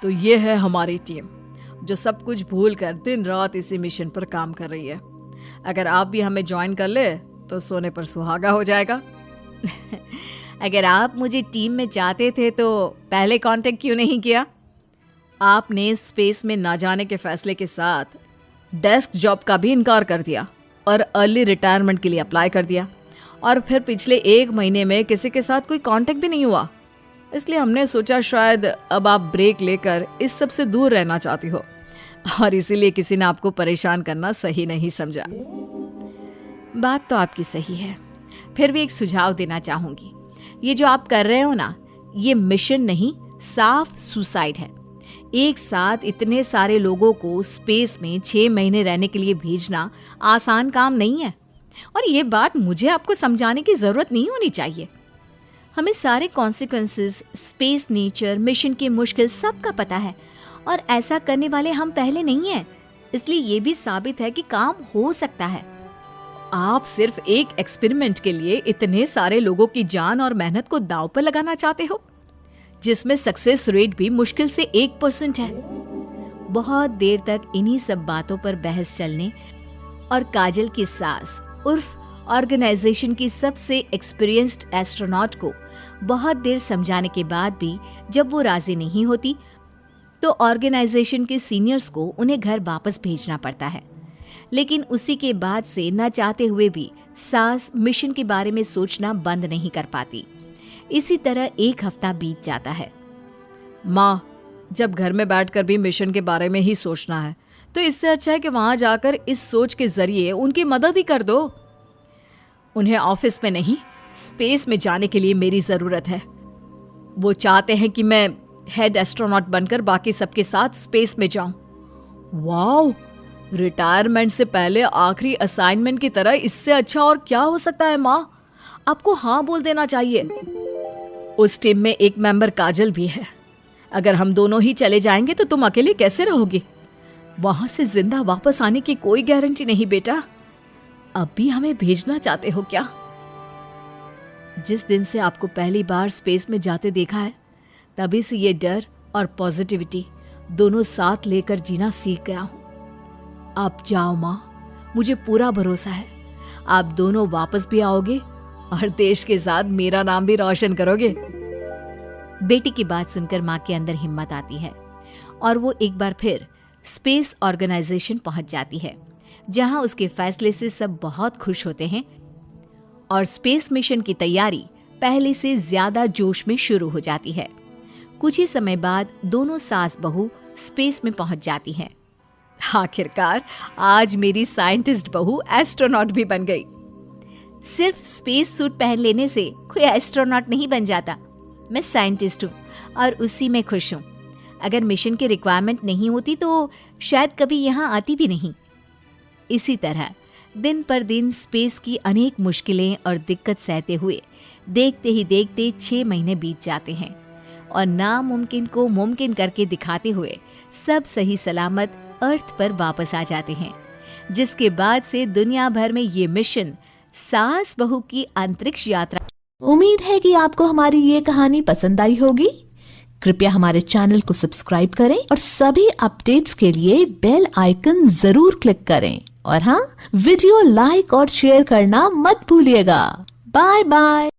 तो ये है हमारी टीम जो सब कुछ भूल कर दिन रात इसी मिशन पर काम कर रही है। अगर आप भी हमें ज्वाइन कर ले तो सोने पर सुहागा हो जाएगा। अगर आप मुझे टीम में चाहते थे तो पहले कांटेक्ट क्यों नहीं किया? आपने स्पेस में ना जाने के फैसले के साथ डेस्क जॉब का भी इनकार कर दिया और अर्ली रिटायरमेंट के लिए अप्लाई कर दिया, और फिर पिछले 1 महीने में किसी के साथ कोई कांटेक्ट भी नहीं हुआ। इसलिए हमने सोचा शायद अब आप ब्रेक लेकर इस सब से दूर रहना चाहती हो, और इसीलिए किसी ने आपको परेशान करना सही नहीं समझा। बात तो आपकी सही है, फिर भी एक सुझाव देना चाहूंगी। ये जो आप कर रहे हो ना, ये मिशन नहीं, साफ सुसाइड है। एक साथ इतने सारे लोगों को स्पेस में 6 महीने रहने के लिए भेजना आसान काम नहीं है, और ये बात मुझे आपको समझाने की जरूरत नहीं होनी चाहिए। हमें सारे कॉन्सिक्वेंसेस, स्पेस नेचर, मिशन की मुश्किल सब का पता है, और ऐसा करने वाले हम पहले नहीं हैं। इसलिए ये भी साबित है कि काम हो सकता है। आप सिर्फ एक एक्सपेरिमेंट के लिए इतने सारे लोगों की जान और मेहनत को दांव पर लगाना चाहते हो, जिसमें सक्सेस रेट भी मुश्किल से 1% है। बहुत देर तक इन्हीं सब बातों पर बहस चलने और काजल की सास उर्फ ऑर्गेनाइजेशन की सबसे एक्सपीरियंस्ड एस्ट्रोनॉट को बहुत देर समझाने के बाद भी जब वो राजी नहीं होती, तो ऑर्गेनाइजेशन के सीनियर्स को उन्हें घर वापस भेजना पड़ता है। लेकिन उसी के बाद से न चाहते हुए भी सास मिशन के बारे में सोचना बंद नहीं कर पाती। इसी तरह 1 हफ्ता बीत जाता है। माँ, जब घर में बैठकर भी मिशन के बारे में ही सोचना है, तो इससे अच्छा है कि वहां जाकर इस सोच के जरिए उनकी मदद ही कर दो। उन्हें ऑफिस में नहीं, स्पेस में जाने के लिए मेरी जरूरत है। वो चाहते हैं कि मैं हेड एस्ट्रोनॉट बनकर बाकी सबके साथ स्पेस में जाऊं। वाओ, रिटायरमेंट से पहले आखिरी असाइनमेंट की तरह इससे अच्छा और क्या हो सकता है माँ? आपको हाँ बोल देना चाहिए। उस टीम में एक मेंबर काजल भी है। अगर हम दोनों ही चले जाएंगे तो तुम अकेले कैसे रहोगी? वहां से जिंदा वापस आने की कोई गारंटी नहीं बेटा। अब भी हमें भेजना चाहते हो क्या? जिस दिन से आपको पहली बार स्पेस में जाते देखा है, तभी से ये डर और पॉजिटिविटी दोनों साथ लेकर जीना सीख गया हूं। आप जाओ माँ, मुझे पूरा भरोसा है आप दोनों वापस भी आओगे और देश के साथ मेरा नाम भी रोशन करोगे। बेटी की बात सुनकर माँ के अंदर हिम्मत आती है और वो एक बार फिर स्पेस ऑर्गेनाइजेशन पहुंच जाती है, जहां उसके फैसले से सब बहुत खुश होते हैं और स्पेस मिशन की तैयारी पहले से ज्यादा जोश में शुरू हो जाती है। कुछ ही समय बाद दोनों सास बहू स्पेस में पहुंच जाती हैं। आखिरकार आज मेरी साइंटिस्ट बहू एस्ट्रोनॉट भी बन गई। सिर्फ स्पेस सूट पहन लेने से कोई एस्ट्रोनॉट नहीं बन जाता। मैं साइंटिस्ट हूँ और उसी में खुश हूँ। अगर मिशन की रिक्वायरमेंट नहीं होती तो शायद कभी यहाँ आती भी नहीं। इसी तरह दिन पर दिन स्पेस की अनेक मुश्किलें और दिक्कत सहते हुए देखते ही देखते 6 महीने बीत जाते हैं और नामुमकिन को मुमकिन करके दिखाते हुए सब सही सलामत अर्थ पर वापस आ जाते हैं, जिसके बाद से दुनिया भर में ये मिशन सास बहू की अंतरिक्ष यात्रा। उम्मीद है कि आपको हमारी ये कहानी पसंद आई होगी। कृपया हमारे चैनल को सब्सक्राइब करें और सभी अपडेट्स के लिए बेल आइकन जरूर क्लिक करें। और हाँ, वीडियो लाइक और शेयर करना मत भूलिएगा। Bye bye.